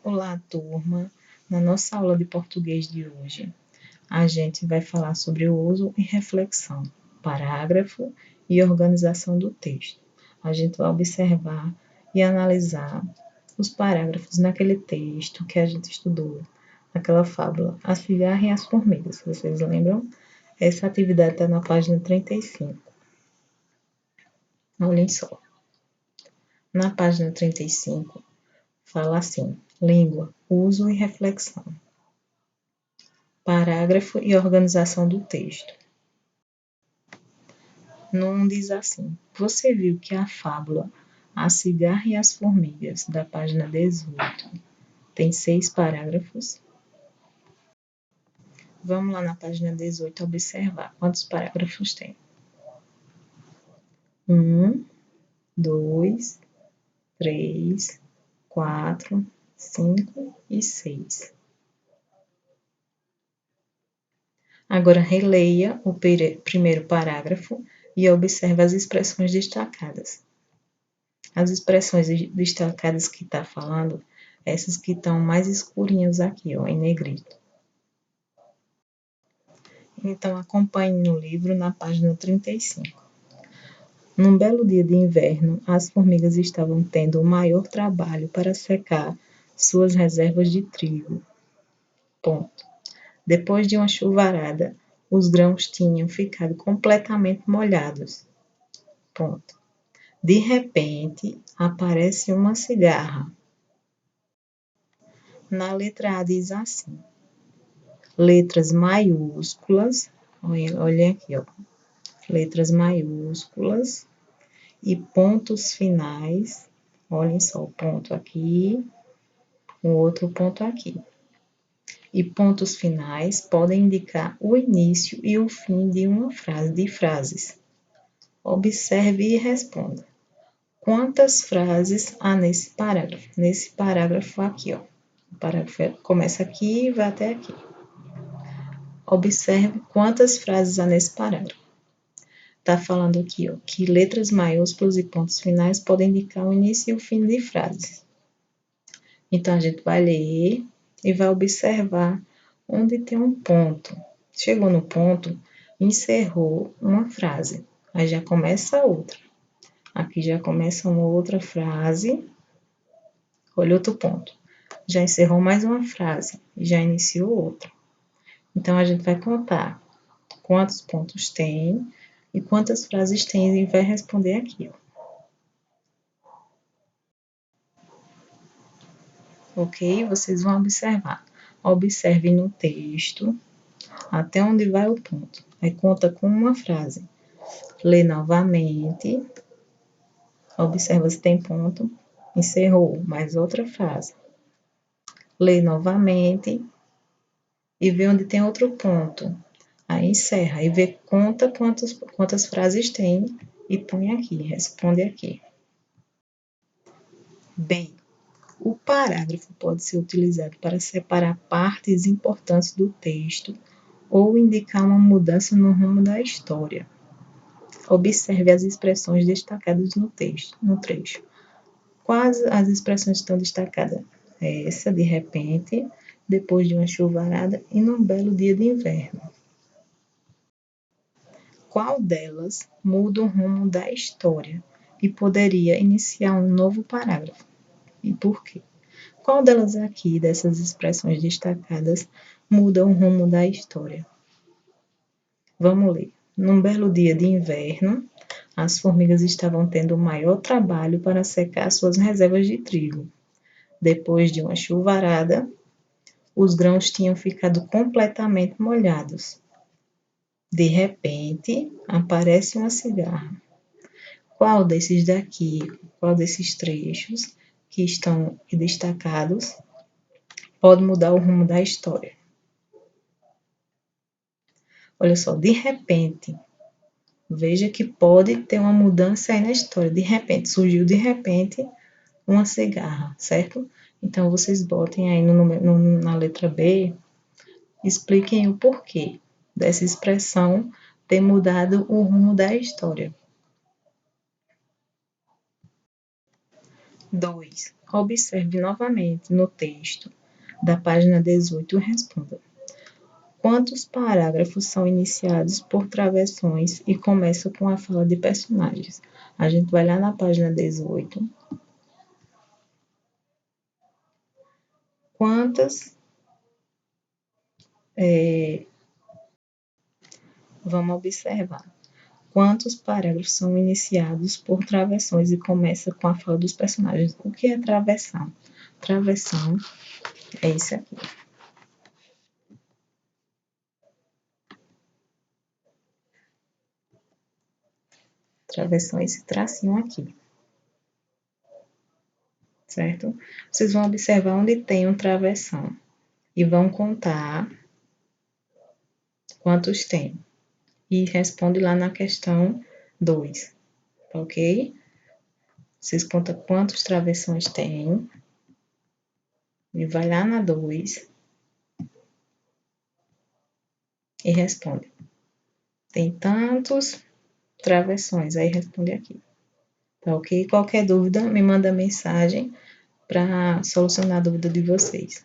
Olá, turma! Na nossa aula de português de hoje, a gente vai falar sobre o uso e reflexão, parágrafo e organização do texto. A gente vai observar e analisar os parágrafos naquele texto que a gente estudou, naquela fábula, A Cigarra e as Formigas. Vocês lembram? Essa atividade está na página 35. Olhem só. Na página 35, fala assim: língua, uso e reflexão. Parágrafo e organização do texto. Num diz assim: você viu que a fábula A Cigarra e as Formigas, da página 18, tem 6 parágrafos? Vamos lá na página 18 observar quantos parágrafos tem. 1, 2, 3, 4, 5 e 6. Agora releia o primeiro parágrafo e observe as expressões destacadas. As expressões destacadas que está falando, essas que estão mais escurinhas aqui, ó, em negrito. Então, acompanhe no livro na página 35. Num belo dia de inverno, as formigas estavam tendo o maior trabalho para secar suas reservas de trigo. Ponto. Depois de uma chuvarada, os grãos tinham ficado completamente molhados. Ponto. De repente, aparece uma cigarra. Na letra A diz assim: letras maiúsculas, olhem aqui, ó, letras maiúsculas e pontos finais, olhem só, o ponto aqui, o outro ponto aqui. E pontos finais podem indicar o início e o fim de uma frase, de frases. Observe e responda. Quantas frases há nesse parágrafo? Nesse parágrafo aqui, ó. O parágrafo começa aqui e vai até aqui. Observe quantas frases há nesse parágrafo. Está falando aqui, ó, que letras maiúsculas e pontos finais podem indicar o início e o fim de frases. Então, a gente vai ler e vai observar onde tem um ponto. Chegou no ponto, encerrou uma frase. Aí já começa outra. Aqui já começa uma outra frase. Olha outro ponto. Já encerrou mais uma frase. Já iniciou outra. Então, a gente vai contar quantos pontos tem e quantas frases tem e vai responder aqui, ó. Ok? Vocês vão observar. Observe no texto até onde vai o ponto. Aí conta com uma frase. Lê novamente. Observa se tem ponto. Encerrou. Mais outra frase. Lê novamente e vê onde tem outro ponto. Aí encerra e vê, conta quantas frases tem e põe aqui, responde aqui. Bem, o parágrafo pode ser utilizado para separar partes importantes do texto ou indicar uma mudança no rumo da história. Observe as expressões destacadas no trecho. Quais as expressões estão destacadas? Essa, de repente, depois de uma chuvarada e num belo dia de inverno. Qual delas muda o rumo da história e poderia iniciar um novo parágrafo? E por quê? Qual delas aqui, dessas expressões destacadas, muda o rumo da história? Vamos ler. Num belo dia de inverno, as formigas estavam tendo o maior trabalho para secar suas reservas de trigo. Depois de uma chuvarada, os grãos tinham ficado completamente molhados. De repente, aparece uma cigarra. Qual desses trechos que estão destacados pode mudar o rumo da história? Olha só, de repente, veja que pode ter uma mudança aí na história. De repente, surgiu de repente uma cigarra, certo? Então, vocês botem aí na letra B, expliquem o porquê dessa expressão ter mudado o rumo da história. 2. Observe novamente no texto da página 18 e responda. Quantos parágrafos são iniciados por travessões e começam com a fala de personagens? A gente vai lá na página 18. Vamos observar. Quantos parágrafos são iniciados por travessões e começam com a fala dos personagens? O que é travessão? Travessão é isso aqui. Travessão é esse tracinho aqui. Certo? Vocês vão observar onde tem um travessão e vão contar quantos tem. E responde lá na questão 2, ok? Vocês contam quantos travessões tem e vai lá na 2 e responde. Tem tantos travessões, aí responde aqui. Tá ok? Qualquer dúvida, me manda mensagem para solucionar a dúvida de vocês.